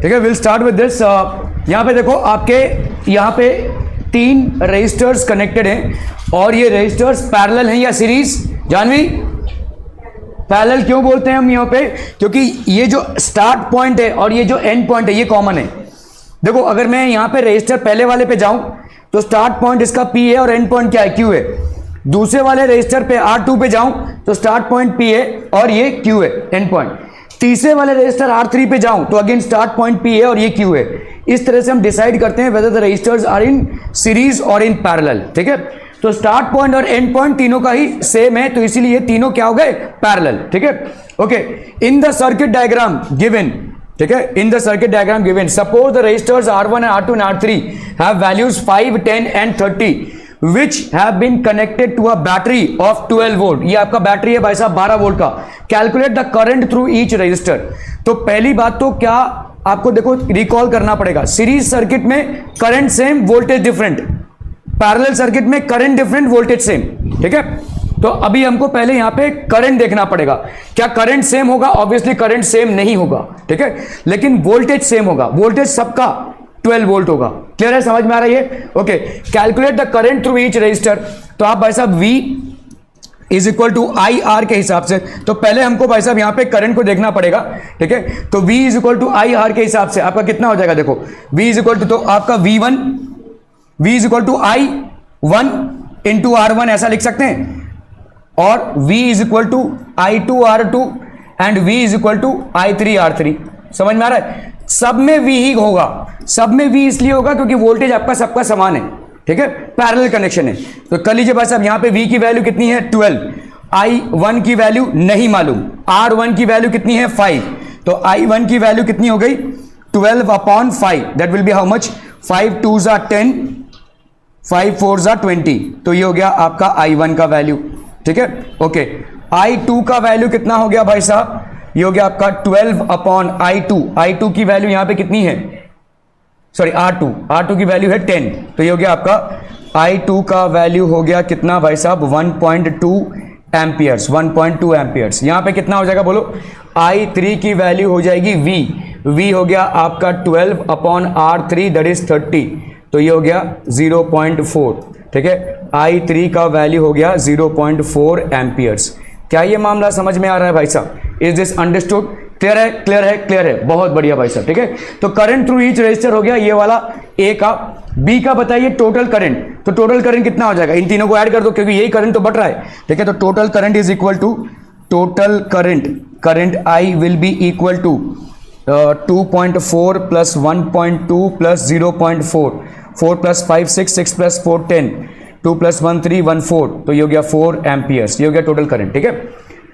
ठीक है, will start with this. यहाँ पे देखो आपके यहाँ पे 3 रजिस्टर्स कनेक्टेड हैं और ये रजिस्टर्स पैरेलल हैं या सीरीज। जानवी, पैरेलल क्यों बोलते हैं हम यहाँ पे? क्योंकि ये जो स्टार्ट पॉइंट है और ये जो एंड पॉइंट है ये कॉमन है। देखो अगर मैं यहाँ पे रजिस्टर पहले वाले पे जाऊं तो स्टार्ट पॉइंट इसका P है और एंड पॉइंट क्या है? Q है। दूसरे वाले रजिस्टर पे R2 पे जाऊं तो स्टार्ट पॉइंट P है और ये Q है, एंड पॉइंट। तीसरे वाले रजिस्टर R3 पे जाऊं तो अगेन स्टार्ट पॉइंट P है और ये Q है। इस तरह से हम डिसाइड करते हैं whether the resistors are in series और इन पैरेलल। ठीक है, तो स्टार्ट पॉइंट और एंड पॉइंट तीनों का ही सेम है, तो इसीलिए ये तीनों क्या हो गए? पैरेलल। ठीक है, okay. In the circuit diagram given, ठीक है, in the circuit diagram given suppose the resistors R1 and R2 and R3 have values 5, 10 and 30 which have been connected to a battery of 12 volt। ये आपका battery है भाई साहब 12 volt का। Calculate the current through each resistor. तो पहली बात तो क्या आपको देखो रिकॉल करना पड़ेगा, सीरीज सर्किट में current same voltage different, parallel circuit में करंट डिफरेंट वोल्टेज सेम। ठीक है, तो अभी हमको पहले यहां पे करंट देखना पड़ेगा। क्या करंट सेम होगा? ऑब्वियसली करंट सेम नहीं होगा, ठीक है, लेकिन वोल्टेज सेम होगा। वोल्टेज सबका 12 वोल्ट होगा। क्लियर है? समझ में आ रही है? Okay, calculate the current through each resistor. तो आप भाई साहब V is equal to I R के हिसाब से, तो पहले हमको भाई साहब यहां पे करंट को देखना पड़ेगा। ठीक है, तो V is equal to I R के हिसाब से आपका कितना हो जाएगा? देखो V इज इक्वल टू, तो आपका V is equal to I1 into R1 ऐसा लिख सकते हैं, और V is equal to I2 R2 and V is equal to I3 R3। समझ में आ रहा है? सब में V ही होगा। सब में V इसलिए होगा क्योंकि वोल्टेज आपका सबका समान है। ठीक है, पैरेलल कनेक्शन है। तो कर लीजिए भाई साहब, यहां पे V की वैल्यू कितनी है? 12। I1 की वैल्यू नहीं मालूम, R1 की वैल्यू कितनी है? 5। तो I1 की वैल्यू कितनी हो गई? 12 upon 5, that will be how much? 5 2s are 10, 5 4s are 20। तो ये हो गया आपका I1 का वैल्यू। ठीक है, ओके। I2 का वैल्यू कितना हो गया भाई साहब? ये हो गया आपका 12 अपॉन I2। I2 की वैल्यू यहां पे कितनी है? सॉरी, R2 की वैल्यू है 10। तो ये हो गया आपका I2 का वैल्यू हो गया कितना भाई साहब? 1.2 एम्पियर्स। 1.2 एम्पियर्स। यहां पे कितना हो जाएगा बोलो? I3 की वैल्यू हो जाएगी V हो गया आपका 12 अपॉन R3 दैट इज 30। तो ये हो गया 0.4। ठीक है, I3 का वैल्यू हो गया 0.4 एम्पियर्स। क्या ये मामला समझ में आ रहा है भाई साहब? Is this understood? क्लियर है? क्लियर है? क्लियर है, बहुत बढ़िया भाई साहब। ठीक है, तो करंट थ्रू ईच रजिस्टर हो गया ये वाला A का। B का बताइए टोटल करंट। तो टोटल करंट कितना हो जाएगा? इन तीनों को ऐड कर दो क्योंकि यही करंट तो बढ़ रहा है। ठीक है, तो total current is equal to total current I will be equal to 2.4 plus 1.2 plus 0.4, 4 plus 5 6, 6 plus 4 10, 2 plus 1 3 1 4। तो ये हो गया 4 एम्पियर्स। ये हो गया टोटल करंट। ठीक है,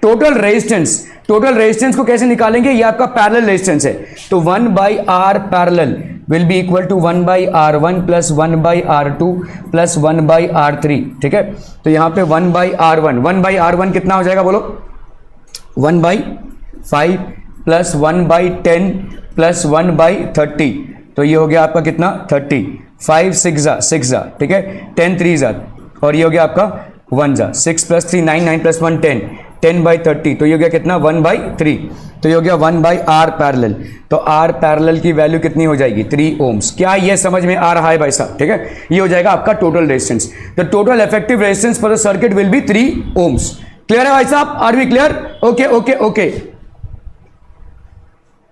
टोटल रेजिस्टेंस को कैसे निकालेंगे? ये आपका पैरेलल रेजिस्टेंस है, तो 1/R parallel will be equal to 1/R1 plus 1/R2 plus 1/R3। ठीक है, तो यहां पे 1/R1 कितना हो जाएगा बोलो? 1/5 प्लस 1/10 प्लस 1/30। तो ये हो गया आपका कितना? 30। 5 6 जा, ठीक है, 10 3 जा, और ये हो गया आपका 1 जा। 6 प्लस 3 9, 9 प्लस 1 10, 10/30। तो ये हो गया कितना? 1/3। तो ये हो गया 1/R पैरेलल। तो R पैरेलल की वैल्यू कितनी हो जाएगी? 3 ओम्स। क्या ये समझ में आ रहा है भाई साहब? ठीक है, ये हो जाएगा आपका total resistance. The total effective resistance for the circuit will be 3 ohms. Clear है भाई साहब? Are we clear? Okay okay okay.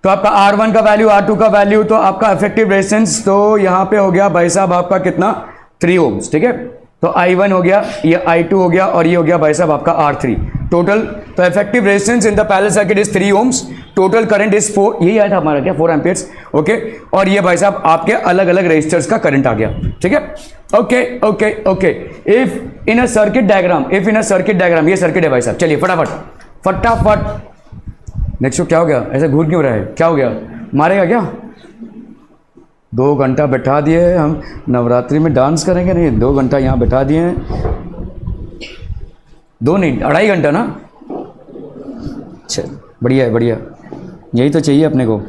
तो आपका R1 का वैल्यू, R2 का वैल्यू, तो आपका इफेक्टिव रेजिस्टेंस तो यहां पे हो गया भाई साहब आपका कितना? 3 ओम्स। ठीक है, तो I1 हो गया, ये I2 हो गया, और ये हो गया भाई साहब आपका R3 टोटल। तो effective resistance in the parallel circuit is 3 ohms. Total current is 4, यही आया था हमारा क्या? 4 एम्पियर्स। ओके, और ये भाई साहब आपके अलग अलग रेजिस्टर्स का करंट आ गया। ठीक है, okay okay okay. If in a circuit diagram, ये सर्किट है भाई साहब। चलिए फटाफट नेक्स्ट। क्या हो गया? ऐसे घूर क्यों रहा है? क्या हो गया? मारेगा क्या? 2 घंटा बैठा दिए हम, नवरात्रि में डांस करेंगे नहीं? 2 घंटा यहाँ बैठा दिए हैं। 2 नहीं, 2.5 घंटा ना? अच्छा, बढ़िया है, बढ़िया, यही तो चाहिए अपने को।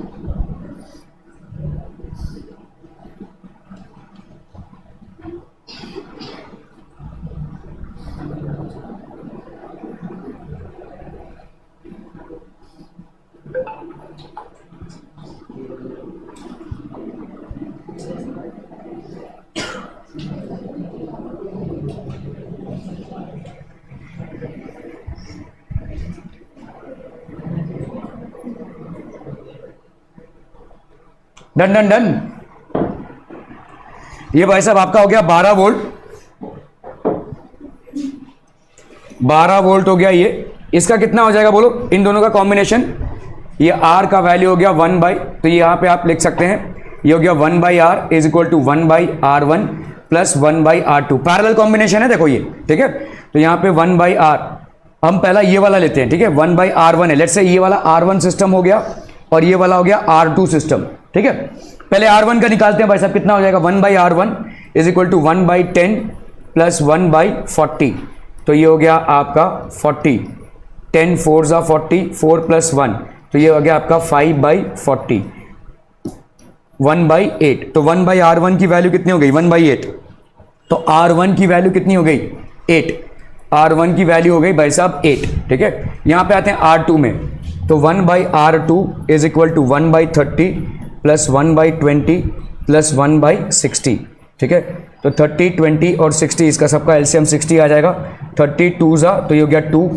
Done done done. ये भाई साहब आपका हो गया 12 वोल्ट, 12 वोल्ट हो गया ये। इसका कितना हो जाएगा बोलो, इन दोनों का कॉम्बिनेशन। ये R का वैल्यू हो गया 1 बाई, तो यहां पे आप लिख सकते हैं ये हो गया 1 by R is equal to 1 by R1 plus 1 by R2। Parallel combination है देखो ये, ठीक है। तो यहां पे 1 बाई R, हम पहला ये वाला लेते हैं, ठीक है। 1 बाई R1 है, लेट्स से ये वाला R1 सिस्टम हो गया और ये वाला हो गया R2 सिस्टम, ठीक है। पहले R1 का निकालते हैं भाई साहब, कितना हो जाएगा 1 by R1 is equal to 1 by 10 plus 1 by 40। तो ये हो गया आपका 40, 10 4 ज़ा 40, 4 प्लस 1, तो ये हो गया आपका 5 बाई 40, 1 बाई 8। तो 1 बाई R1 की वैल्यू कितनी हो गई 1 बाई 8। तो R1 की वैल्यू कितनी हो गई 8, R1 की वैल्यू हो गई भाई साहब 8, ठीक है। यहां पे आते हैं R2 में, तो 1 by R2 is equal to 1 by 30 plus 1 by 20 plus 1 by 60, ठीक है। तो 30 20 और 60, इसका सबका एलसीएम 60 आ जाएगा। 30 2 ज़ा, तो ये हो गया 2,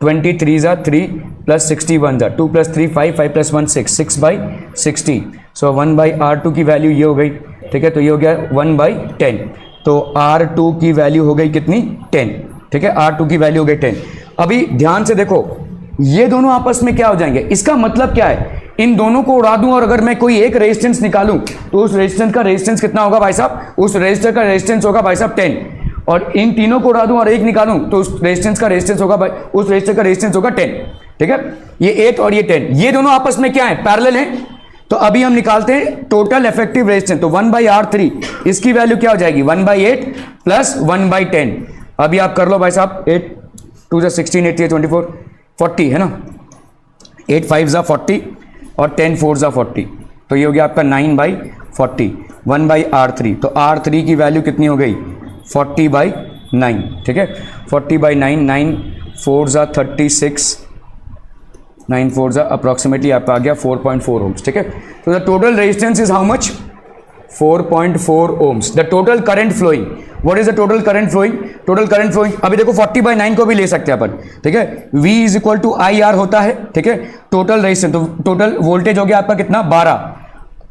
20 3 ज़ा 3 प्लस 60 1 ज़ा 2 plus 3 5, 5 plus 1 6, 6 by 60। So 1 by R2 की वैल्यू ये हो गई, ठीक है। तो ये हो गया 1 बाई 10। तो R2 की वैल्यू हो गई कितनी 10, ठीक है। R2 की वैल्यू हो गई 10। अभी ध्यान से देखो, ये दोनों आपस में क्या हो जाएंगे, इसका मतलब क्या है, इन दोनों को उड़ा दूं और अगर मैं कोई एक रेजिस्टेंस निकालूं तो उस रेजिस्टेंस का रेजिस्टेंस कितना होगा भाई साहब, उस रेजिस्टर का रेजिस्टेंस होगा भाई साहब 10। और इन तीनों को उड़ा दूं और एक निकालूं तो उस रेजिस्टेंस का रेजिस्टेंस होगा भाई, उस रेजिस्टर का रेजिस्टेंस होगा 10, ठीक है। ये 8 और ये 10, ये दोनों आपस में क्या है, पैरेलल हैं। तो अभी हम निकालते हैं टोटल इफेक्टिव रेजिस्टेंस। तो 1 बाई R3 इसकी वैल्यू क्या हो जाएगी 1 बाई 8 प्लस 1 बाई 10। अभी आप कर लो भाई साहब, 8 2 ज़ा 16, 8 24 40 है ना, 8 5 ज़ा 40 और 10 4 ज़ा 40, तो ये हो गया आपका 9 बाई 40, 1 बाई R3। तो R3 की वैल्यू कितनी हो गई 40 बाई 9, ठीक है। 40 बाई 9, 9 4 ज़ा 36, 9 4 ज़ा अप्रॉक्सीमेटली आपका आ गया 4.4 ओम्स, ठीक है। तो the total resistance is how much 4.4 ohms. The total current flowing, what is the total current flowing, total current flowing. अभी देखो 40 बाई 9 को भी ले सकते हैं अपन, ठीक है। V is equal to IR होता है, ठीक है। टोटल रेजिस्टेंस, तो टोटल वोल्टेज हो गया आपका कितना 12,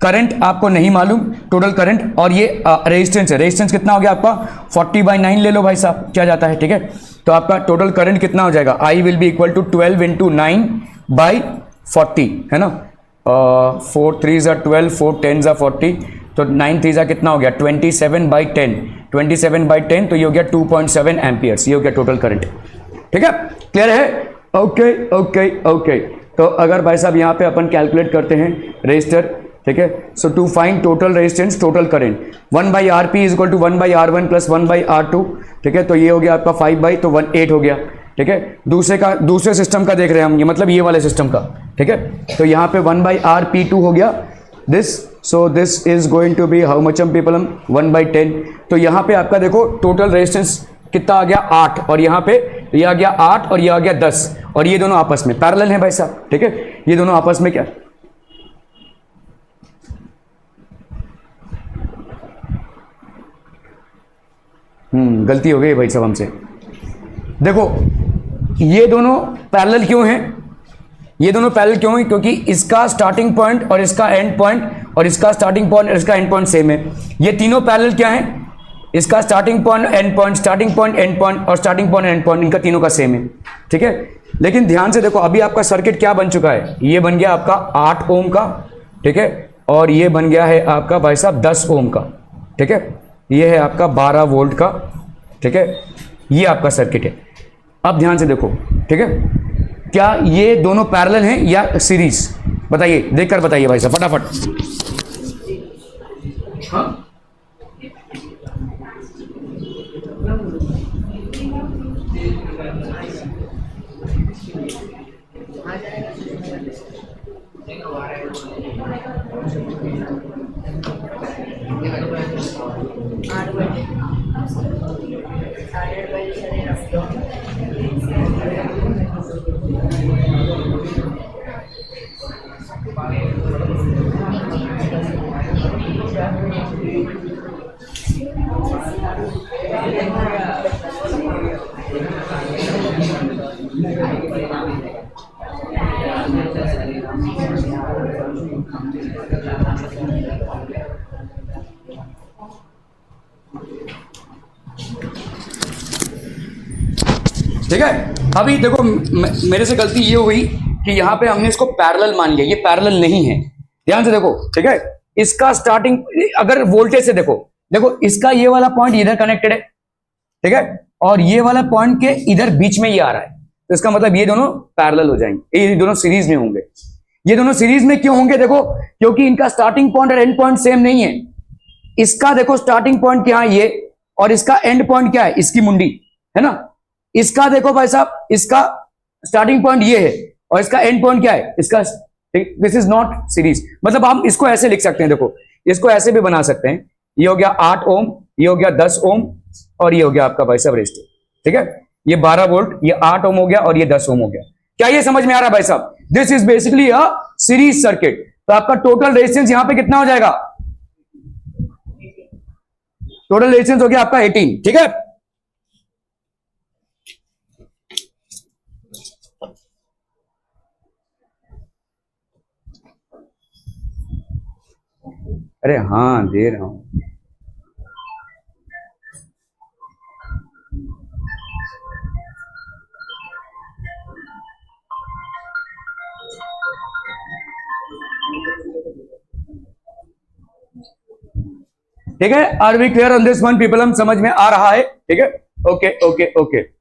करंट आपको नहीं मालूम टोटल करंट, और ये रेजिस्टेंस है, रेजिस्टेंस कितना हो गया आपका 40 बाई 9 ले लो भाई साहब, क्या जाता है, ठीक है। तो आपका टोटल करंट कितना हो जाएगा, I will be equal to 12 into 9 by 40, है ना। 4 3 ज़ा 12, 4 10 ज़ा 40, तो 9 3 ज़ा कितना हो गया 27 बाई 10, 27 बाई 10, तो ये हो गया 2.7 एम्पियर्स, ये हो गया टोटल करंट, ठीक है। क्लियर है, ओके ओके ओके। तो अगर भाई साहब यहाँ पे अपन कैलकुलेट करते हैं रेजिस्टर, ठीक है। So to find total resistance total current, 1 by RP is equal to 1 by R1 plus 1 by R2, ठीक है। तो ये हो गया आपका 5 बाई, तो 8 हो गया, ठीक है। दूसरे सिस्टम का देख रहे हैं हम, ये मतलब ये वाले सिस्टम का, ठीक है। तो यहाँ पे 1 बाई RP2 हो गया this, so this is going to be how much hmm people, hmm 1 by 10। तो यहाँ पे आपका देखो टोटल रेजिस्टेंस कितना आ गया 8, और यहाँ पे ये आ गया 8 और ये आ गया 10, और ये दोनों आपस में पैरेलल हैं भाई साहब, ठीक है। ये दोनों आपस में क्या, गलती हो गई भाई साहब हमसे। देखो ये दोनों पैरेलल क्यों हैं, ये दोनों पैरेलल क्यों हैं, क्योंकि इसका स्टार्टिंग पॉइंट और इसका एंड पॉइंट, और इसका स्टार्टिंग पॉइंट और इसका एंड पॉइंट सेम है। ये तीनों पैरेलल क्या हैं, इसका starting point and point, starting point and point और स्टार्टिंग पॉइंट एंड पॉइंट, इनका तीनों का सेम है, ठीक है। लेकिन ध्यान से देखो, अभी आपका सर्किट क्या बन चुका है, ये बन गया आपका 8 ओम का, ठीक है, और ये बन गया है आपका भाई साहब 10 ओम का, ठीक है। ये है आपका 12 वोल्ट का, ठीक है। ये आपका सर्किट है। अब ध्यान से देखो, ठीक है, क्या ये दोनों पैरेलल हैं या सीरीज, बताइए, देखकर बताइए भाई साहब फटाफट। हाँ? ठीक है। अभी देखो मेरे से गलती ये हुई कि यहाँ पे हमने इसको पैरेलल मान लिया, ये पैरेलल नहीं है, ध्यान से देखो, ठीक है। इसका स्टार्टिंग अगर वोल्टेज से देखो, देखो इसका ये वाला पॉइंट इधर कनेक्टेड है, ठीक है, और ये वाला पॉइंट के इधर बीच में ये आ रहा है, तो इसका मतलब ये दोनों पैरेलल हो जाएंगे, ये दोनों सीरीज में होंगे। ये दोनों सीरीज में क्यों होंगे? देखो क्योंकि इनका स्टार्टिंग पॉइंट और एंड पॉइंट सेम नहीं है। इसका देखो स्टार्टिंग पॉइंट क्या है ये, और इसका एंड पॉइंट क्या है, इसकी मुंडी है ना। इसका देखो भाई साहब, इसका स्टार्टिंग पॉइंट ये है और इसका एंड पॉइंट क्या है, इसका, दिस इज नॉट सीरीज। मतलब हम इसको ऐसे लिख सकते हैं, देखो इसको ऐसे भी बना सकते हैं, ये हो गया 8 ओम, ये हो गया 10 ओम, और ये हो गया आपका भाई साहब रेजिस्टर, ठीक है। ये 12 वोल्ट, ये 8 ओम हो गया और ये 10 ओम हो गया। क्या ये समझ में आ रहा है भाई साहब? This is basically a series circuit. तो आपका टोटल रेजिस्टेंस यहां पे कितना हो जाएगा? टोटल रेजिस्टेंस हो गया आपका 18, ठीक है। अरे हाँ दे रहा हूं। ठीक है, are we clear on this one people? हम समझ में आ रहा है, ठीक है। Okay okay okay.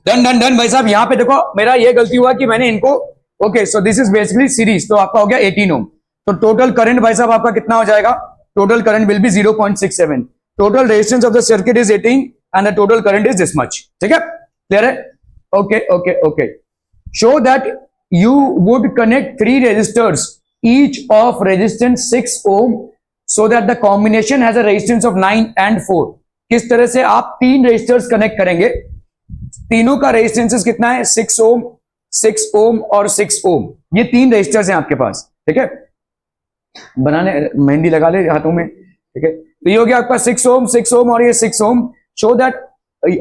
Done done done भाई साहब। यहां पे देखो मेरा ये गलती हुआ कि मैंने इनको, okay so this is basically series, तो आपका हो गया 18 ओम। तो टोटल करंट भाई साहब आपका कितना हो जाएगा? Total current will be 0.67। Total resistance of the circuit is 18 and the total current is this much, ठीक है, क्लियर है? Okay okay okay. Show that you would connect 3 resistors each of resistance 6 ohm so that the combination has a resistance of 9 and 4. किस तरह से आप तीन resistors connect करेंगे, तीनों का रेजिस्टेंस कितना है, 6 ओम, 6 ओम और 6 ओम, ये तीन रेजिस्टर्स हैं आपके पास, ठीक है, बनाने मेहंदी लगा ले हाथों में, ठीक है। तो ये हो गया आपका 6 ओम, 6 ओम और ये 6 ohm. Show that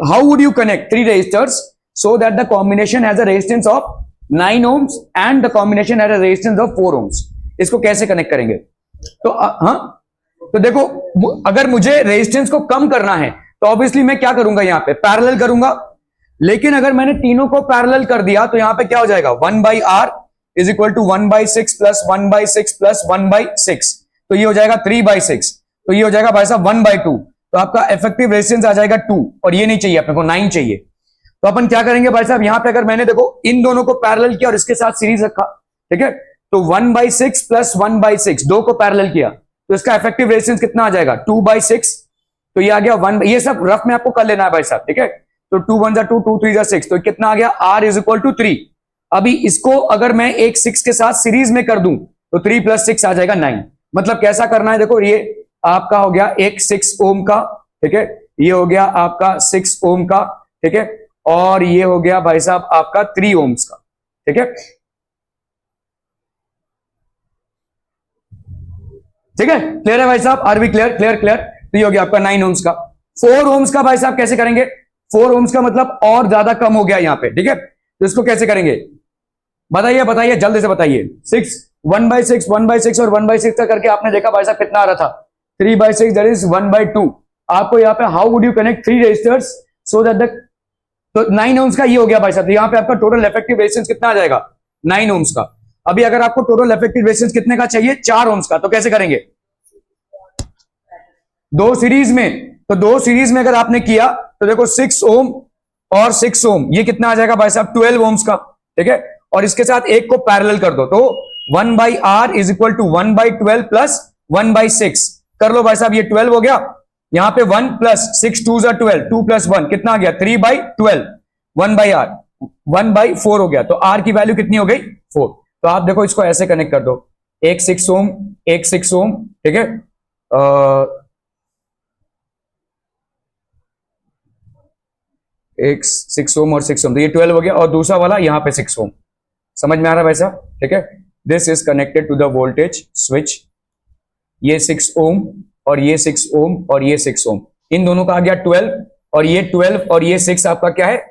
how would you connect three resistors so that the combination has a resistance of 9 ohms and the combination has a resistance of 4 ohms. इसको कैसे कनेक्ट करेंगे? तो हाँ, तो देखो, अगर मुझे रेजिस्टेंस को कम करना है तो ऑब्वियसली मैं क्या करूंगा, यहां पे पैरेलल करूंगा. लेकिन अगर मैंने तीनों को पैरेलल कर दिया तो यहां पे क्या हो जाएगा, 1/r is equal to 1/6 plus 1/6 plus 1/6, तो ये हो जाएगा 3/6, तो ये हो जाएगा भाई साहब 1/2. तो आपका इफेक्टिव रेजिस्टेंस आ जाएगा 2, और ये नहीं चाहिए अपने को, 9 चाहिए. तो अपन क्या करेंगे भाई साहब, यहां पे अगर मैंने देखो इन दोनों को पैरेलल किया और इसके साथ सीरीज रखा, ठीक है, तो 1/6 प्लस 1/6 दो को पैरेलल किया तो इसका इफेक्टिव रेजिस्टेंस कितना आ जाएगा, 2/6. तो ये आ गया 1, ये सब रफ में आपको कर लेना है भाई साहब, ठीक है. तो 2 1 2, 2 3 6, तो कितना आ गया, R इज इक्वल टू 3. अभी इसको अगर मैं एक 6 के साथ सीरीज में कर दूं तो 3 + 6 आ जाएगा 9. मतलब कैसा करना है, देखो ये आपका हो गया एक 6 ओम का, ठीक है, ये हो गया आपका 6 ओम का, ठीक है, और ये हो गया भाई साहब आपका 3 ओम्स का, ठीक है, ठीक है. क्लियर है भाई साहब, are we clear, clear clear. तो ये हो गया आपका 9 ओम्स का. 4 ओम्स का भाई साहब कैसे करेंगे, 4 ओम्स का मतलब और ज्यादा कम हो गया यहां पे, ठीक है. तो इसको कैसे करेंगे, बताइए बताइए जल्दी से बताइए. 6 1/6 1/6 और 1/6 का करके आपने देखा भाई साहब कितना आ रहा था, 3/6 दैट इज 1/2. आपको यहाँ पे how would you connect 3 resistors so that the, तो 9 ओम्स का ये हो गया भाई साहब. यहाँ पे आपका टोटल इफेक्टिव रेजिस्टेंस कितना आ जाएगा, 9 ओम्स का. अभी अगर आपको टोटल इफेक्टिव रेजिस्टेंस कितने का चाहिए, 4 ओम्स का, तो कैसे करेंगे, दो सीरीज में. तो दो सीरीज में अगर आपने किया तो देखो 6 ओम और 6 ओम, ये कितना आ जाएगा भाई साहब, 12 ओम्स का, ठीक है. और इसके साथ एक को पैरेलल कर दो तो 1/r is equal to 1/12 plus 1/6 कर लो भाई साहब, ये 12 हो गया. यहां पे 1 प्लस 6 2 = 12, 2 + 1 कितना आ गया, 3/12, 1/r 1/4 हो गया. तो r की वैल्यू कितनी हो गई, 4. तो आप देखो इसको ऐसे कनेक्ट कर दो, एक 6 ओम, एक 6 ओम, ठीक है, एक 6 ओम और 6 ओम, तो ये 12 हो गया. और दूसरा वाला यहां पे 6 ओम, समझ में आ रहा है भाई साहब, ठीक है. This is connected to the voltage switch. ये 6 ओम और ये 6 ओम और ये 6 ओम, इन दोनों का आ गया 12, और ये 12 और ये 6 आपका क्या है,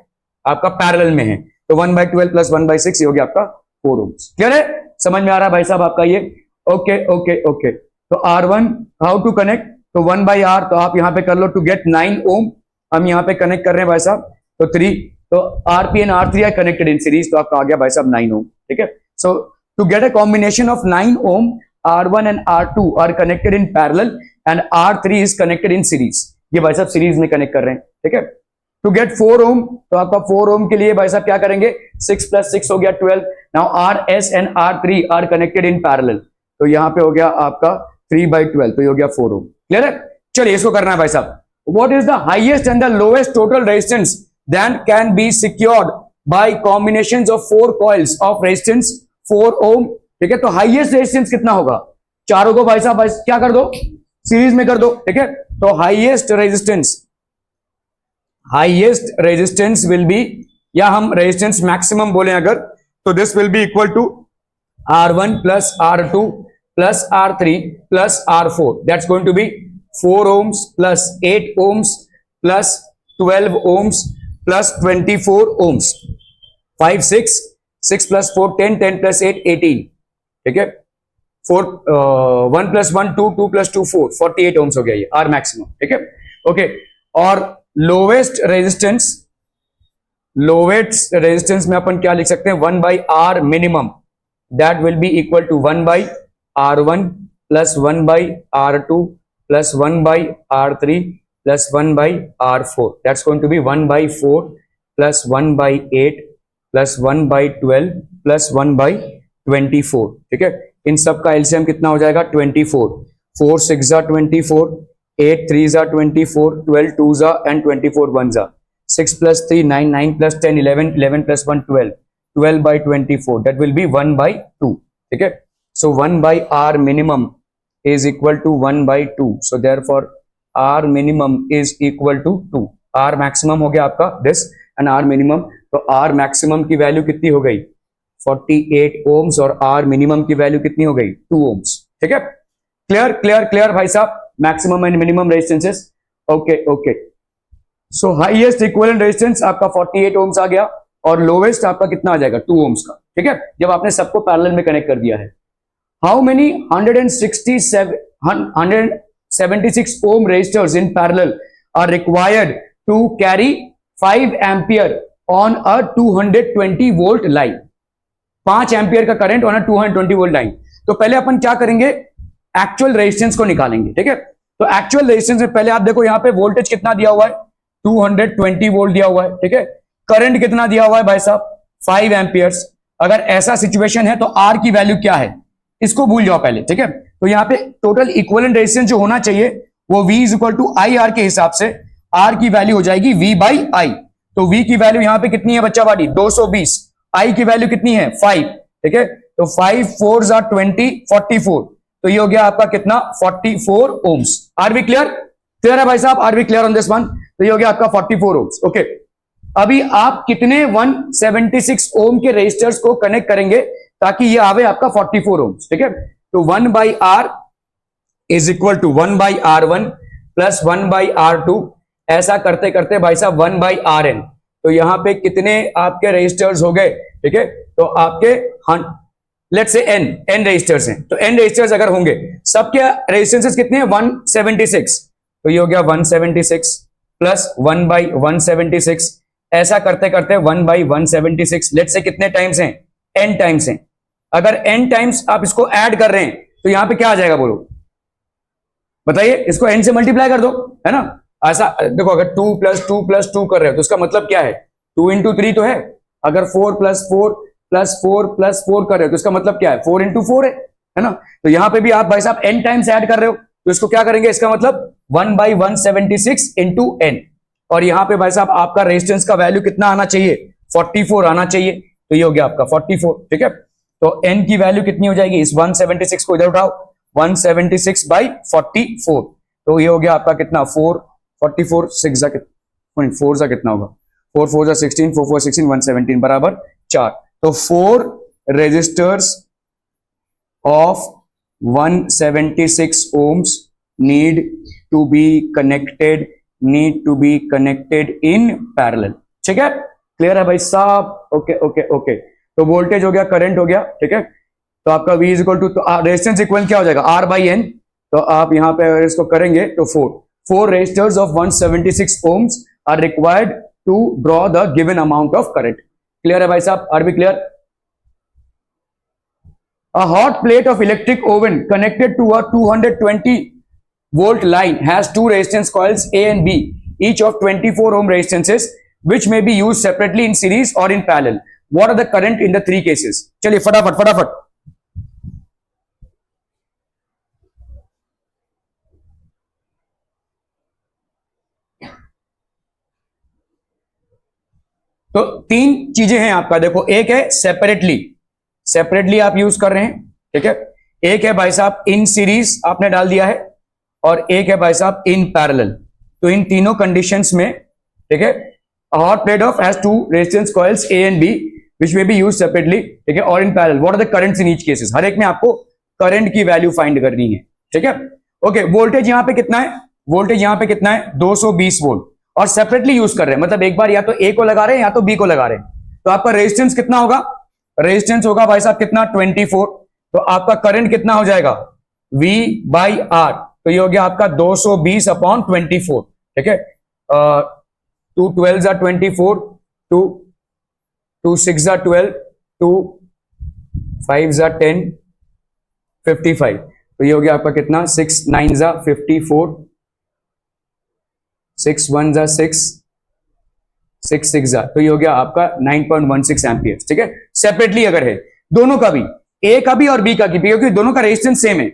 आपका पैरेलल में है. तो 1/12 प्लस 1/6 ये हो गया आपका 4 ओम. क्लियर है, समझ में आ रहा है भाई साहब आपका ये, ओके ओके ओके. तो R1 हाउ टू कनेक्ट, तो 1/r, तो आप यहां पे कर लो टू गेट 9 ओम. हम यहां पे कनेक्ट कर रहे हैं भाई साहब, तो 3, तो RP and R3 are connected in series, तो आपका आ गया भाई साहब 9 ओम, ठीक है. So to get a combination of 9 ohm, R1 and R2 are connected in parallel and R3 is connected in series. ये भाई साहब सीरीज में कनेक्ट कर रहे हैं, ठीक है. टू गेट 4 ओम, तो आपका 4 ओम के लिए भाई साहब क्या करेंगे, 6 + 6 हो गया 12. Now RS and R3 are connected in parallel, तो यहां पे हो गया आपका 3/12, तो ये हो गया 4 ओम. क्लियर है, चलिए इसको करना है भाई साहब. What is the highest and the lowest total resistance that can be secured by combinations of 4 coils of resistance 4 ohm, ठीक है. तो हाईएस्ट रेजिस्टेंस कितना होगा, चारों को भाई साहब क्या कर दो, सीरीज में कर दो, ठीक है. तो हाईएस्ट रेजिस्टेंस विल बी, या हम रेजिस्टेंस मैक्सिमम बोले अगर, तो this will be equal to R1 plus R2 plus R3 plus R4. That's going to be 4 ohms plus 8 ohms plus 12 ohms plus 24 ohms. 5 6 6 plus 4 10 10 plus 8 18, ठीक है. 1 + 1 2 2 + 2 4 48 ohms हो गया ये R मैक्सिमम, ठीक है. ओके, और लोवेस्ट रेजिस्टेंस में अपन क्या लिख सकते हैं, 1/r minimum, that will be equal to 1/r1 plus 1/r2 plus 1/r3 plus 1/r4. That's going to be 1/4 plus 1/8 plus 1/12 plus 1/24. ठीक है, इन सब का एलसीएम कितना हो जाएगा, 24. 4 6 = 24, 8 3 = 24, 12 2 and 24 1 6 plus 3 9 9 plus 10 11 11 plus 1 12 12/24. That will be 1/2. ठीक है. So 1 by R minimum is equal to 1 by 2. So therefore R minimum is equal to 2. R maximum हो गया आपका this and R minimum. तो R maximum की वैल्यू कितनी हो गई 48 ohms और R minimum की वैल्यू कितनी हो गई 2 ohms. ठीक है, क्लियर क्लियर क्लियर भाई साहब, maximum and minimum resistances. Okay okay. So highest equivalent resistance आपका 48 ohms आ गया और लोवेस्ट आपका कितना आ जाएगा 2 ohms का. ठीक है, जब आपने सबको पैरेलल में कनेक्ट कर दिया है. How many 176 ohm resistors in parallel are required to carry 5 ampere on a 220 volt line. 5 ampere का करंट ऑन 220 वोल्ट लाइन. तो पहले अपन क्या करेंगे, एक्चुअल रेजिस्टेंस को निकालेंगे. ठीक है, तो एक्चुअल रेजिस्टेंस में पहले आप देखो यहां पे वोल्टेज कितना दिया हुआ है 220 वोल्ट दिया हुआ है. ठीक है, करंट कितना दिया हुआ है भाई साहब 5 एम्पियर्स. अगर ऐसा सिचुएशन है तो आर की वैल्यू क्या है इसको भूल जाओ पहले. ठीक है, तो यहाँ पे टोटल इक्विवेलेंट रेजिस्टेंस जो होना चाहिए वो V is equal to I R के हिसाब से आर की वैल्यू हो जाएगी V बाई आई. तो V की वैल्यू यहां पे कितनी है बच्चा बाड़ी 220, आई की वैल्यू कितनी है 5. ठीक है, तो 5 4 20 44. तो ये हो गया आपका कितना 44 ohms. Are we clear? Clear है भाई साहब, are we clear on this one? तो ये हो गया आपका 44 ohms. ओके, अभी आप कितने 176 ओम के रेजिस्टर्स को कनेक्ट करेंगे ताकि ये आवे आपका 44 ohms. ठीक है, तो 1 by R is equal to 1 by R1 plus 1 by R2. ऐसा करते करते भाई साहब 1 बाई RN. तो यहां पे कितने आपके रेजिस्टर्स हो गए. ठीक है, तो आपके लेट्स से n रेजिस्टर्स हैं. तो n रेजिस्टर्स अगर होंगे सबके रेजिस्टेंसेस कितने हैं 176. तो ये हो गया 176 प्लस 1 बाई 176. ऐसा करते करते 1 बाई 176 लेट्स से कितने टाइम्स हैं n टाइम्स हैं. अगर n टाइम्स आप इसको ऐड कर रहे हैं तो यहां पे क्या आ जाएगा बोलो बताइए. इसको n से मल्टीप्लाई कर दो, है ना. ऐसा देखो अगर 2 प्लस 2 प्लस 2 कर रहे हो तो इसका मतलब क्या है 2 इंटू 3 तो है. अगर 4 प्लस 4 प्लस 4 प्लस 4 कर रहे हो तो इसका मतलब क्या है 4 इंटू 4 है ना. तो यहां पे भी आप भाई साहब n टाइम्स ऐड कर रहे हो तो इसको क्या करेंगे, इसका मतलब 1 बाई 176 इंटू n. और यहां पे भाई साहब आपका रेजिस्टेंस का वैल्यू कितना आना चाहिए 44 आना चाहिए. तो ये हो गया आपका 44. ठीक है, तो n की वैल्यू कितनी हो जाएगी, इस 176 को इधर उठाओ 176 बाई 44. तो ये हो गया आपका कितना 4 44 6 जा कितना 4 जा कितना होगा 4 4 जा 16 4 4 16 117 बराबर 4. तो 4 resistors of 176 ohms need to be connected in parallel. ठीक है, क्लियर है भाई साहब. Okay okay okay. तो वोल्टेज हो गया, करंट हो गया. ठीक है, तो आपका V is equal to resistance equal क्या हो जाएगा R बाई N. तो आप यहां पे अगर इसको करेंगे तो 4 resistors of 176 ohms are required to draw the given amount of current. Clear है भाई साहब, are we clear? A hot plate of electric oven connected to a 220 volt line has two resistance coils A and B, each of 24 ohm resistances, which may be used separately in series or in parallel. What are the current in the three cases? चलिए फटाफट फटाफट. तो 3 चीजें हैं आपका. देखो एक है सेपरेटली आप यूज कर रहे हैं. ठीक है, एक है भाई साहब इन सीरीज आपने डाल दिया है और एक है भाई साहब इन पैरेलल. तो इन तीनों कंडीशंस में ठीक है hot plate of has two resistance coils A and B which may be used separately. ठीक है, और in parallel what are the currents in each cases. हर एक में आपको करंट की वैल्यू फाइंड करनी है. ठीक है, ओके. वोल्टेज यहां पे कितना है, वोल्टेज यहां पे कितना है 220 वोल्ट और सेपरेटली यूज कर रहे हैं. मतलब एक बार या तो ए को लगा रहे हैं या तो बी को लगा रहे हैं. तो आपका रेजिस्टेंस कितना होगा, रेजिस्टेंस होगा भाई साहब कितना 24. तो आपका करंट कितना हो जाएगा V बाई आर. तो ये हो गया आपका 220 अपॉन 24. ठीक है, 2 12 जा 24, 2 6 जा 12, 2 5 जा 10, 55. तो ये हो गया आपका कितना 6 9 जा 54, 6 1 जा 6, 6 6 जा. तो ये हो गया आपका 9.16 एम्पियर. ठीक है, सेपरेटली अगर है दोनों का भी, ए का भी और बी का भी, क्योंकि दोनों का रेजिस्टेंस सेम है.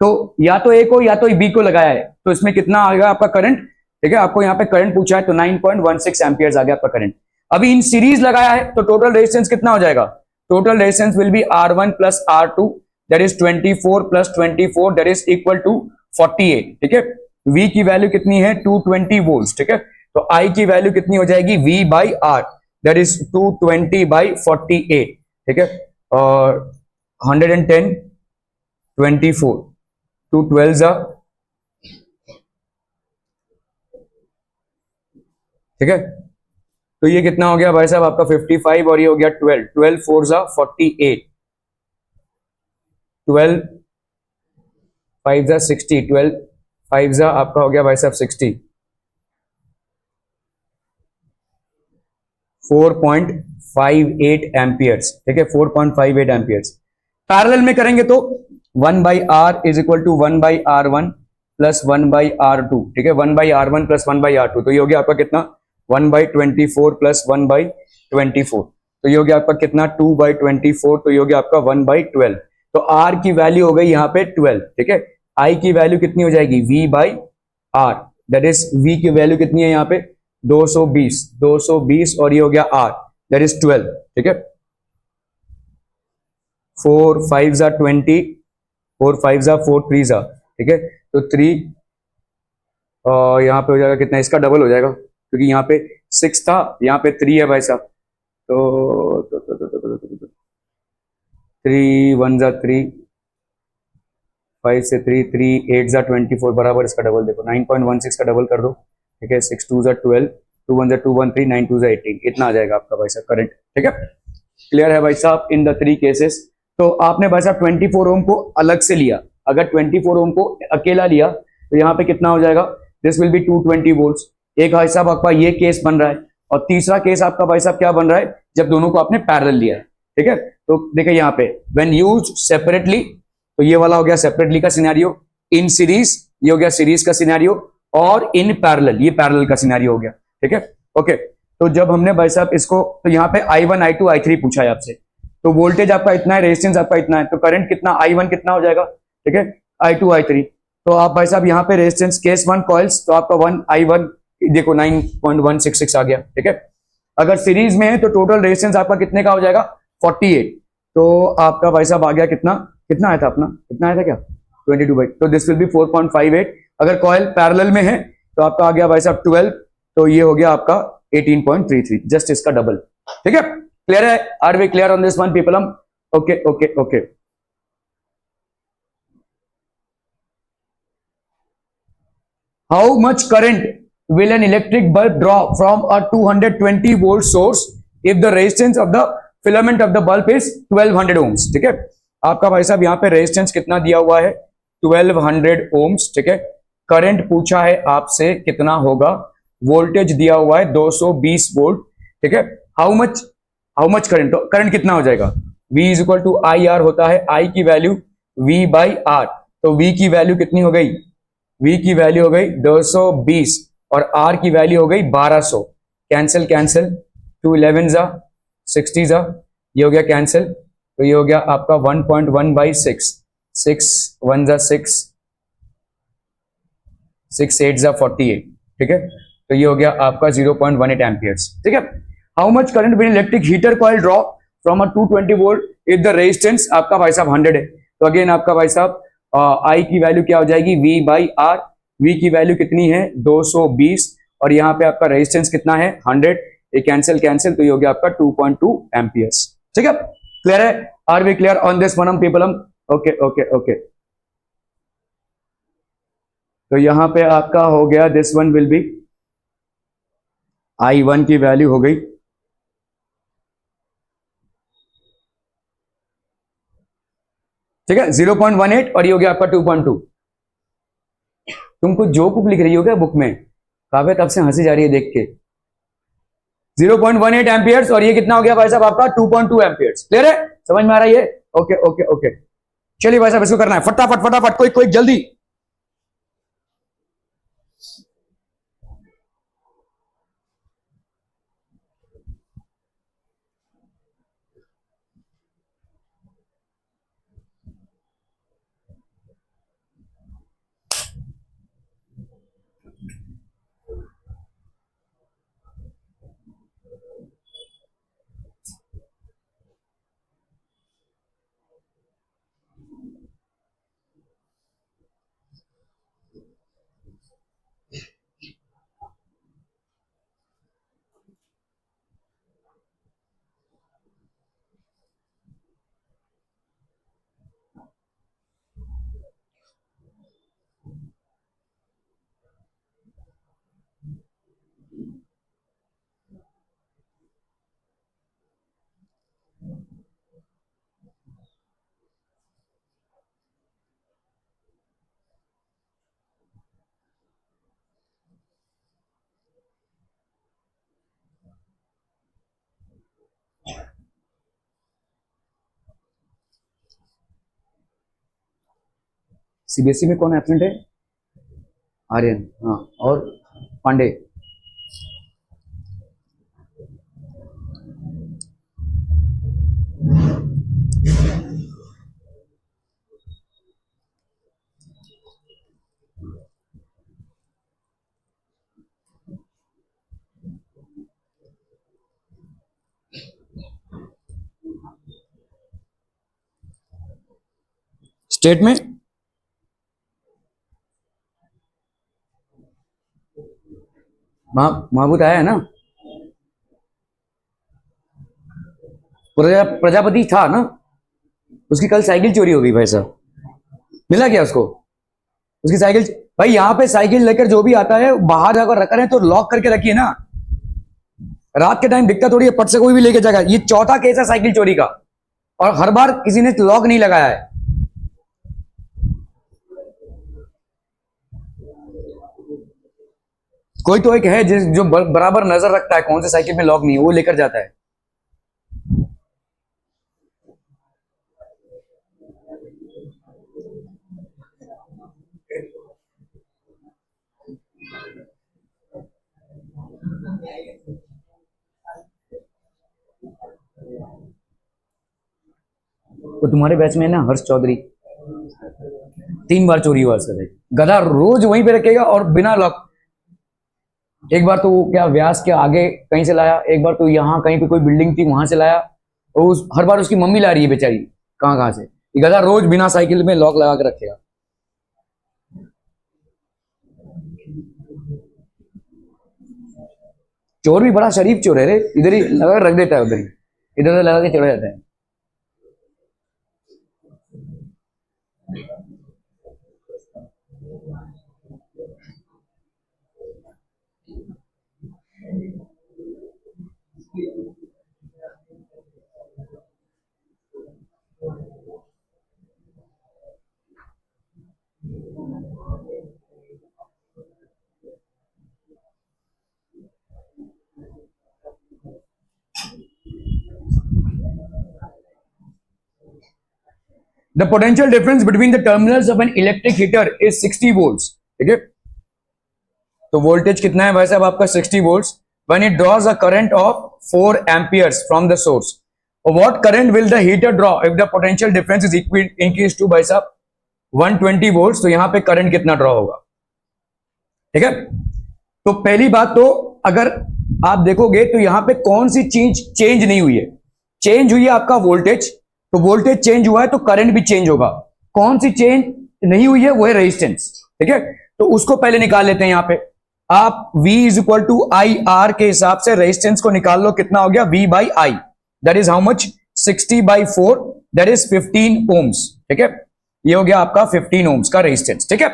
तो या तो ए को या तो बी को लगाया है तो इसमें कितना आएगा आपका करंट. ठीक है, आपको यहाँ पे करंट पूछा है तो 9.16 एम्पियर आ गया आपका करंट. अभी इन सीरीज लगाया है तो टोटल रेजिस्टेंस कितना हो जाएगा, total resistance will be R1 plus R2 that is 24 plus 24 that is equal to 48। ठीक है, V की वैल्यू कितनी है 220 वोल्ट। ठीक है, तो I की वैल्यू कितनी हो जाएगी V by R that is 220 by 48। ठीक है, और 110 24 टू 12 जा, ठीक है, तो ये कितना हो गया भाई साहब आपका 55 और ये हो गया 12, 12 4 जा 48, 12 5 जा 60, 12 5 जा आपका हो गया भाई साहब 60, 4.58 एम्पियर्स। ठीक है, 4.58 एम्पियर्स। पैरेलल में करेंगे तो 1 by R is equal to 1 by R one plus 1 by R two. ठीक है, 1 by R one plus 1 by R two, तो ये हो गया आपका कितना 1 बाई 24 प्लस 1 बाई 24, तो ये हो गया आपका कितना 2 बाई 24, तो ये हो गया आपका 1 बाई 12। तो आर की वैल्यू हो गई यहाँ पे 12। ठीक है, आई की वैल्यू कितनी हो जाएगी V by R that is V की वैल्यू कितनी है यहाँ पे 220, 220 और ये हो गया R दैट इज 12। ठीक है, 4 5 जा 20, 4 5 जा 4 3 जा, ठीक है, तो 3 यहाँ पे हो जाएगा कितना, इसका डबल हो जाएगा क्योंकि यहाँ पे 6 था, यहाँ पे 3 है भाई साहब, तो 3 1 जा 3, 5 से 3 3 8 जा 24 बराबर इसका डबल देखो 9.16 का डबल कर दो। ठीक है, 6 2 जा 12, 2 1 जा 2 1 3, 9 2 जा 18, इतना आ जाएगा आपका भाई साहब करंट। ठीक है, क्लियर है भाई साहब इन द 3 केसेस। तो आपने भाई साहब 24 ओम को अलग से लिया, अगर 24 ओम को अकेला लिया तो यहाँ पे कितना हो जाएगा, दिस विल बी 220 वोल्ट्स। एक भाई साहब आपका ये केस बन रहा है, और तीसरा केस आपका भाई साहब क्या बन रहा है, जब दोनों को आपने पैरेलल लिया है। ठीक है, तो देखिए यहाँ पे व्हेन यूज्ड सेपरेटली, तो ये वाला हो गया सेपरेटली का सिनेरियो, इन सीरीज ये हो गया सीरीज का सिनेरियो, और इन पैरेलल ये पैरेलल का सिनेरियो हो गया। ठीक है, ओके, तो जब हमने भाई साहब इसको, तो यहाँ पे I1 I2 I3 पूछा है आपसे, तो वोल्टेज आपका इतना है, रेजिस्टेंस आपका इतना है, तो करंट कितना I1 कितना हो जाएगा, ठीक है, I2 I3, तो आप भाई साहब यहाँ पे रेजिस्टेंस केस 1 कॉइल्स, तो आपका 1 I1 देखो 9.166 आ गया। ठीक है, अगर सीरीज में है तो टोटल रेजिस्टेंस आपका कितने का हो जाएगा 48, तो आपका भाई साहब आ गया कितना, कितना आया था अपना, कितना आया था क्या 22 बाई, तो दिस विल बी 4.58। अगर कॉइल पैरेलल में है तो आपका आ गया भाई साहब 12, तो ये हो गया आपका 18.33, जस्ट इसका डबल। ठीक है, क्लियर है, are we clear on this one people hmm, okay okay okay. How much current will an electric bulb draw from a 220 volt source if the resistance of the filament of the bulb is 1200 ohms। ठीक है, आपका भाई साहब यहाँ पे resistance कितना दिया हुआ है 1200 ohms। ठीक है, करंट पूछा है आपसे कितना होगा, वोल्टेज दिया हुआ है 220 वोल्ट। ठीक है, हाउ मच करंट, तो करंट कितना हो जाएगा, V is equal to I R होता है, I की वैल्यू V बाई आर, तो V की वैल्यू कितनी हो गई, V की वैल्यू हो गई 220 और R की वैल्यू हो गई 1200, कैंसिल कैंसिल, 2 11 जा 60 जा, ये हो गया कैंसिल, तो ये हो गया आपका 1.1 बाई 6, 6 1 जा 6, 6 8 जा 48। ठीक है, तो ये हो गया आपका 0.18 एम्पियर्स। ठीक है, how much current will electric heater coil draw from a 220 volt if the resistance आपका भाई साहब 100 है, तो अगेन आपका भाई साहब I की वैल्यू क्या हो जाएगी V बाई आर, V की वैल्यू कितनी है 220 और यहाँ पे आपका रेजिस्टेंस कितना है 100, ये कैंसिल कैंसिल, तो ये हो गया आपका 2.2 एम्पियर्स। ठीक है, क्लियर है, are we clear on this one people hmm, okay okay okay. तो यहाँ पे आपका हो गया this one will be I1 की वैल्यू हो गई ठीक है 0.18 और ये हो गया आपका 2.2। तुमको जो बुक लिख रही हो क्या बुक में, काव्य तब से हंसी जा रही है देख के। 0.18 एम्पियर्स और ये कितना हो गया भाई साहब आपका 2.2 एम्पियर्स। क्लियर है, समझ में आ रहा है ये, ओके ओके ओके। चलिए भाई साहब इसको करना है फटाफट फटाफट, कोई कोई जल्दी। सीबीएसई में कौन एब्सेंट है? आर्यन, हाँ, और पांडे। स्टेट में महबूद आया है ना? प्रजापति था ना? उसकी कल साइकिल चोरी हो गई भाई साहब, मिला क्या उसको? उसकी साइकिल, भाई यहाँ पे साइकिल लेकर जो भी आता है बाहर जाकर रख रहे हैं तो लॉक करके रखिए ना, रात के टाइम दिखता थोड़ी है, पट से कोई भी लेके जाएगा। ये चौथा केस है साइकिल चोरी का, और हर बार किसी ने लॉक नहीं लगाया है। कोई तो एक है जो बराबर नजर रखता है कौन से साइकिल में लॉक नहीं है, वो लेकर जाता है। तो तुम्हारे बैच में ना हर्ष चौधरी 3 बार चोरी हुआ उसका साइकिल, गधा रोज वहीं पे रखेगा और बिना लॉक। एक बार तो वो क्या व्यास के आगे कहीं से लाया, एक बार तो यहाँ कहीं पे कोई बिल्डिंग थी वहां से लाया, और हर बार उसकी मम्मी ला रही है बेचारी कहाँ कहाँ से। ये गधा रोज बिना साइकिल में लॉक लगा के रखेगा। चोर भी बड़ा शरीफ चोर है रे, इधर ही लगा रख देता है, उधर ही इधर उधर लगा के चढ़ा जाता है। The potential difference between the terminals of an electric heater is 60 volts. ठीक है, तो वोल्टेज कितना है भाई साहब आपका? 60 volts. When it draws a current of 4 amperes from the source, what current will the heater draw if the potential difference is increased to भाई साहब 120 volts? तो यहां पे करंट कितना ड्रॉ होगा? ठीक है, तो पहली बात तो अगर आप देखोगे तो यहां पे कौन सी चीज चेंज नहीं हुई है? चेंज हुई है आपका वोल्टेज, तो वोल्टेज चेंज हुआ है तो करंट भी चेंज होगा। कौन सी चेंज नहीं हुई है? वो है रेजिस्टेंस। ठीक है, तो उसको पहले निकाल लेते हैं। यहां पे आप V is equal to I R के हिसाब से रेजिस्टेंस को निकाल लो, कितना हो गया? V by I, that is how much? 60/4, that is 15 ohms. ठीक है, ये हो गया आपका 15 ओम्स का रेजिस्टेंस। ठीक है,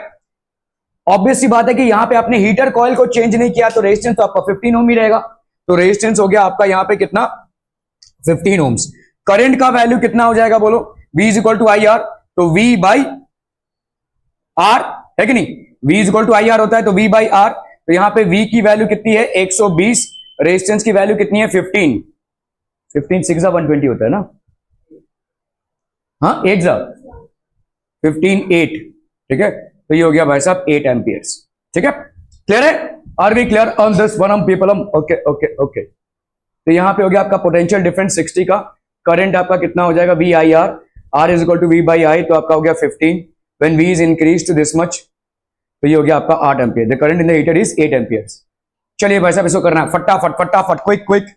ऑब्वियस सी बात है कि यहां पे आपने हीटर कॉइल को चेंज नहीं किया तो रेजिस्टेंस तो आपका 15 ओम ही रहेगा। तो रेजिस्टेंस हो गया आपका यहां पे कितना? 15 ओम्स। करंट का वैल्यू कितना हो जाएगा बोलो? V is equal to I R, तो V बाई आर है कि नहीं? V is equal to I R होता है तो V बाई आर, तो यहां पे V की वैल्यू कितनी है? 120, रेजिस्टेंस की वैल्यू कितनी है? 15। 15 6 120 होता है ना? हाँ 8 15 8। ठीक है, तो ये हो गया भाई साहब 8 एम्पियर्स। ठीक है, क्लियर है? Are we clear on this one people? Okay okay okay. तो यहां पे हो गया आपका पोटेंशियल डिफरेंस 60 का, करंट आपका कितना हो जाएगा? V I R, R is equal to V by I, तो आपका हो गया 15। When V is increase to this much, तो ये हो गया आपका 8 ampere. The current in the heater is 8 amperes. चलिए भाई साहब इसको करना है फटाफट फटाफट, quick quick.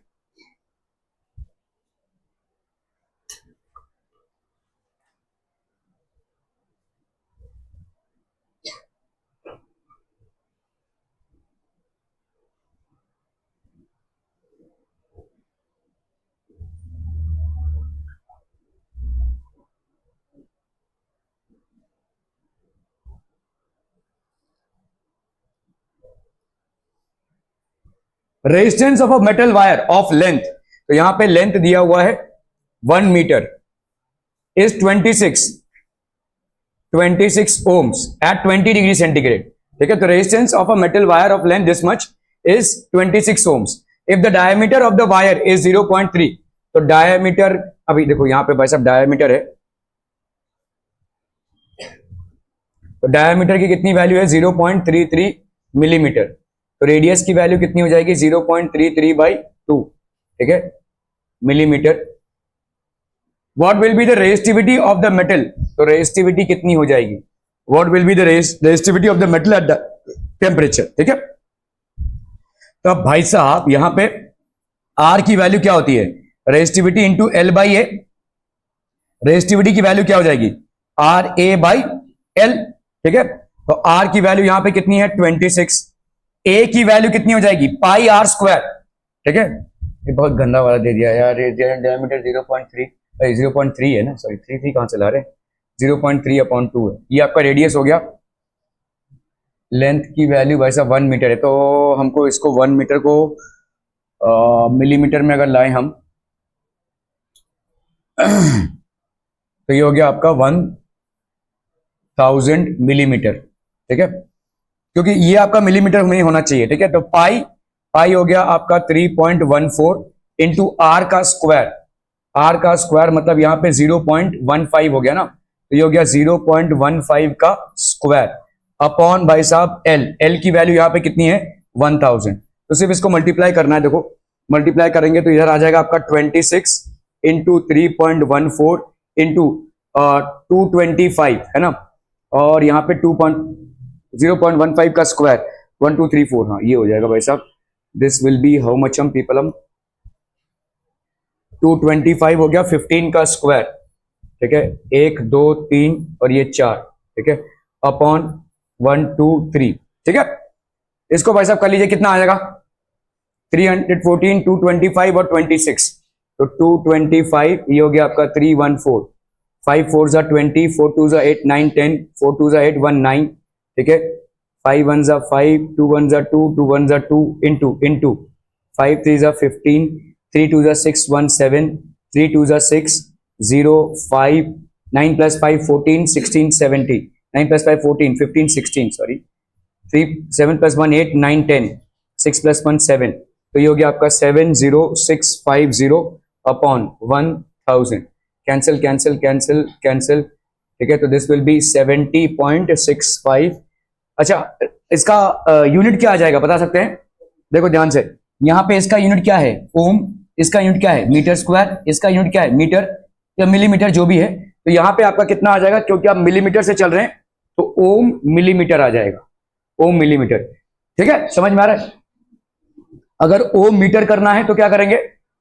Resistance of a metal wire of length, तो यहां पे लेंथ दिया हुआ है 1 metre is 26 ohms at 20 degree centigrade, ठीक है। तो resistance of a metal wire of length this much is 26 ohms। If the diameter of the wire is 0.3, तो डायमीटर, अभी देखो यहां पे भाई साहब डायमीटर है, तो डायमीटर की कितनी वैल्यू है 0.33 मिलीमीटर, तो रेडियस की वैल्यू कितनी हो जाएगी 0.33/2, ठीक है, millimetre. What will be the resistivity of the metal, तो रेजिस्टिविटी कितनी हो जाएगी, what will be the resistivity of the metal at the temperature, ठीक है। तो अब भाई साहब यहां पे आर की वैल्यू क्या होती है, रेजिस्टिविटी इंटू L/A, रेजिस्टिविटी की वैल्यू क्या हो जाएगी RA/L, ठीक है। तो आर की वैल्यू यहां पे कितनी है 26, ए की वैल्यू कितनी हो जाएगी πr², ठीक है। ये बहुत गंदा वाला दे दिया यार, डायमीटर 0.3 है ना, सॉरी 3 कहां से ला रहे हैं, 0.3/2 है, ये आपका रेडियस हो गया। लेंथ की वैल्यू वैसा 1 मीटर है, तो हमको इसको 1 मीटर को मिलीमीटर में अगर लाएं हम तो ये हो गया आपका 1000 मिलीमीटर, ठीक है, क्योंकि ये आपका मिलीमीटर में होना चाहिए, ठीक है। तो पाई हो गया आपका 3.14 इंटू आर का स्क्वायर, आर का स्क्वायर मतलब यहां पे 0.15 हो गया ना, तो ये हो गया 0.15 का स्क्वायर अपॉन भाई साहब एल की वैल्यू यहां पे कितनी है 1000, तो सिर्फ इसको मल्टीप्लाई करना है, देखो मल्टीप्लाई करेंगे तो इधर आ जाएगा आपका 26 इंटू 3.14 इंटू 225 है ना, और यहाँ पे 0.15 का स्क्वायर 1 2 3 4, हाँ ये हो जाएगा भाई साहब, this will be how much hmm people, हम 225 हो गया 15 का स्क्वायर, ठीक है, 1 2 3 और ये 4, ठीक है, अपॉन 1 2 3, ठीक है। इसको भाई साहब कर लीजिए, कितना आ जाएगा 314, 225 और 26, तो 225 ये हो गया आपका 314, 5 4 जा 20, 4 2 जा 8 9 10, 4 2 जा 8 1 9, ठीक है, 5 1 जा 5, 2 1 जा 2, 2 1 जा 2 इंटू 5 3 जा 15, 3 2 जा 6 1 7, 3 2 जा 6 0 5, 9 plus 5 14 16 17, 9 plus 5 14 15 16, sorry 3 7 plus 1 8 9 10, 6 plus 1 7, तो ये हो गया आपका 70650 upon 1000, cancel cancel cancel cancel, ठीक है, तो दिस विल बी 70.65। अच्छा इसका यूनिट क्या आ जाएगा बता सकते हैं, देखो ध्यान से, यहाँ पे इसका यूनिट क्या है ओम, इसका यूनिट क्या है मीटर स्क्वायर, इसका यूनिट क्या है मीटर या मिलीमीटर जो भी है, तो यहाँ पे आपका कितना आ जाएगा, क्योंकि आप मिलीमीटर से चल रहे हैं तो ओम मिलीमीटर आ जाएगा, ओम मिलीमीटर, ठीक है, समझ में आ रहा है। अगर ओम मीटर करना है तो क्या करेंगे,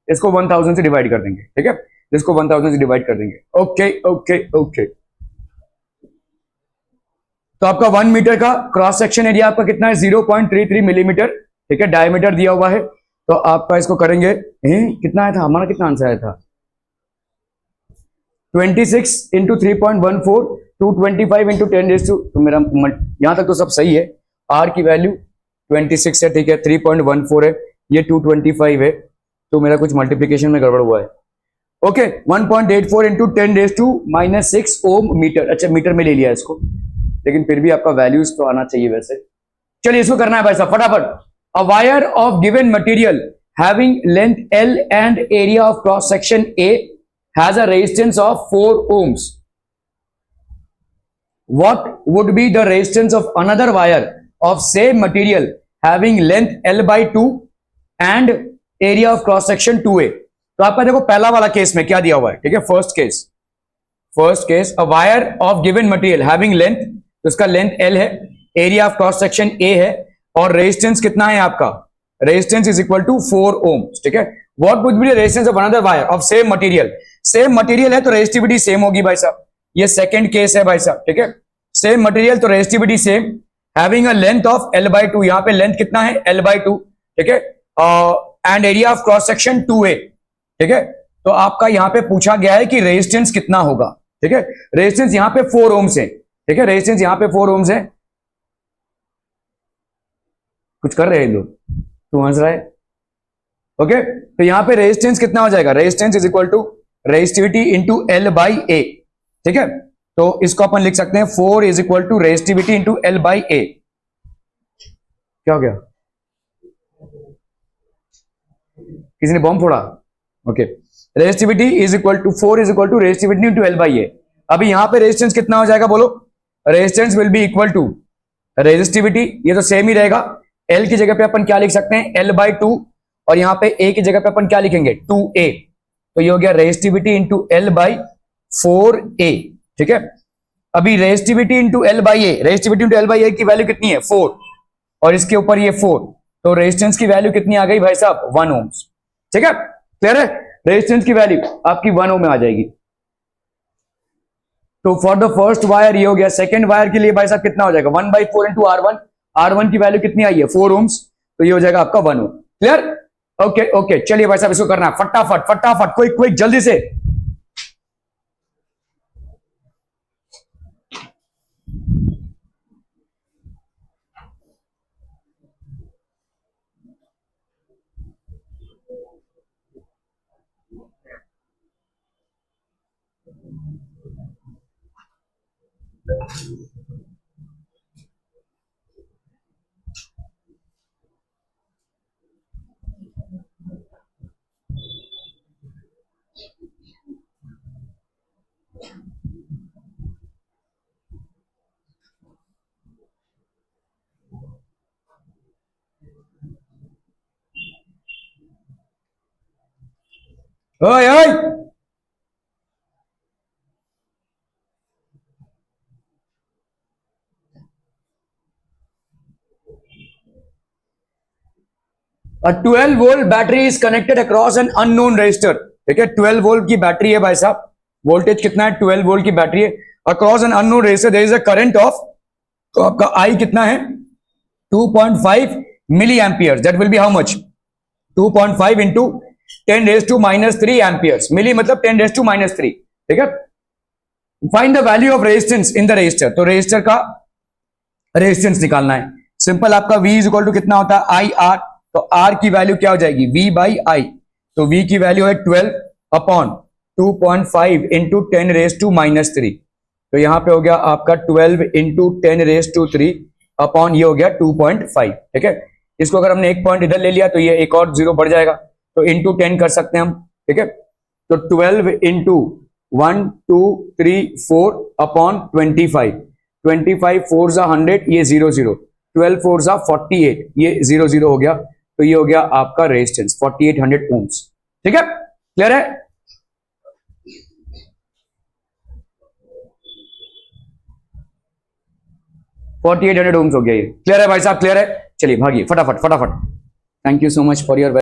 इसको 1000 से डिवाइड कर देंगे, ठीक है, इसको 1000 से डिवाइड कर देंगे, ओके ओके ओके। तो आपका 1 मीटर का क्रॉस सेक्शन एरिया आपका कितना है 0.33 मिलीमीटर, ठीक है, डायमीटर दिया हुआ है, तो आपका इसको करेंगे कितना आया था, हमारा कितना आंसर आया था 26 इंटू 3.14 225 इंटू 10 तो मेरा यहां तक तो सब सही है, आर की वैल्यू 26 है, ठीक है, 3.14 है, ये 225 है, तो मेरा कुछ मल्टीप्लीकेशन में गड़बड़ हुआ है, ओके 1.84 इंटू 10⁻⁻6 ओम मीटर, अच्छा मीटर में ले लिया इसको, लेकिन फिर भी आपका वैल्यूज तो आना चाहिए वैसे। चलिए इसको करना है भाई साहब फटाफट। अ wire of given material having length L and area of cross section A has a resistance of 4 ohms. What would be the resistance of another wire of same material having length L/2 and area of cross section 2A? तो आपका देखो पहला वाला case में क्या दिया हुआ है, ठीक है, first case a wire of given material having length, तो इसका लेंथ L है, area of cross section A है, और रेजिस्टेंस कितना है आपका, resistance is equal to 4 ohms, ठीक है। What would be the resistance of another wire of same material, same material है तो रेजिस्टिविटी सेम होगी भाई साहब, ये सेकंड केस है भाई साहब, ठीक है, सेम मटेरियल तो resistivity same, having a length of L/2, यहां पे लेंथ कितना है L/2, ठीक है, and area of cross section 2A, ठीक है। तो आपका यहां पे पूछा गया है कि रेजिस्टेंस कितना होगा, ठीक है, रेजिस्टेंस यहां पे 4 ohms है, ठीक है, रेजिस्टेंस यहां पे 4 ohms है, कुछ कर रहे हैं लोग, तू हंस रहा है, ओके, तो यहां पे रेजिस्टेंस कितना हो जाएगा, resistance is equal to resistivity into L by A, ठीक है। तो इसको अपन लिख सकते हैं 4 is equal to resistivity into L by A. क्या हो गया, किसी ने बॉम्ब फोड़ा? Okay, resistivity is equal to 4 is equal to resistivity into L by A. अभी यहां पे रेजिस्टेंस कितना हो जाएगा बोलो? Resistance will be equal to resistivity, ये तो सेम ही रहेगा। एल की जगह पे अपन क्या लिख सकते हैं? एल बाई 2, और यहां पे ए की जगह पे अपन क्या लिखेंगे? 2a। तो ये हो गया resistivity into L by 4a, ठीक है। अभी resistivity into L by A, resistivity into L by A की वैल्यू कितनी है? 4, और इसके ऊपर ये 4, तो रेजिस्टेंस की वैल्यू कितनी आ गई भाई साहब? 1 ओम्स, ठीक है। क्लियर है? रेजिस्टेंस की वैल्यू आपकी 1 ओम में आ जाएगी। तो फॉर द फर्स्ट वायर ये हो गया। सेकंड वायर के लिए भाई साहब कितना हो जाएगा? 1/4 इंटू R1, R1 की वैल्यू कितनी आई है? 4 ओम्स, तो ये हो जाएगा आपका 1 ओम। क्लियर? ओके ओके, चलिए भाई साहब इसको करना है फटाफट फटाफट, क्विक क्विक, जल्दी से। ओए ओए, A 12 volt battery is connected across an unknown resistor, ठीक है। 12 वोल्ट की बैटरी है भाई साहब, वोल्टेज कितना है? 12 वोल्ट की बैटरी है, across an unknown resistor there is a current of, तो आपका आई कितना है? 2.5 milli ampere, that will be how much? 2.5 into 10⁻³ amperes, milli मतलब 10⁻³ ठीक है। Find the value of resistance in the resistor, तो रेजिस्टर का रेजिस्टेंस निकालना है। सिंपल, आपका V इज इक्वल टू कितना होता है? आई आर, तो R की वैल्यू क्या हो जाएगी? V बाई आई, तो V की वैल्यू है 12 अपॉन 2.5 इंटू 10⁻³ तो यहां पे हो गया आपका 12 इंटू 10⁻³ अपॉन ये हो गया 2.5, ठीक है। इसको अगर हमने एक पॉइंट इधर ले लिया तो ये एक और 0 बढ़ जाएगा, तो इंटू 10 कर सकते हैं हम, ठीक है। तो 12 इंटू 1 2 3 4 अपॉन 25, 25 4 जा 100, ये 0 0, 12 4 जा 48, ये 0 0 हो गया, तो ये हो गया आपका रेजिस्टेंस 4800 ओम्स, ठीक है। क्लियर है? $4800 ओम्स हो गया ये। क्लियर है भाई साहब? क्लियर है? चलिए भागिए फटाफट फटाफट। Thank you so much for your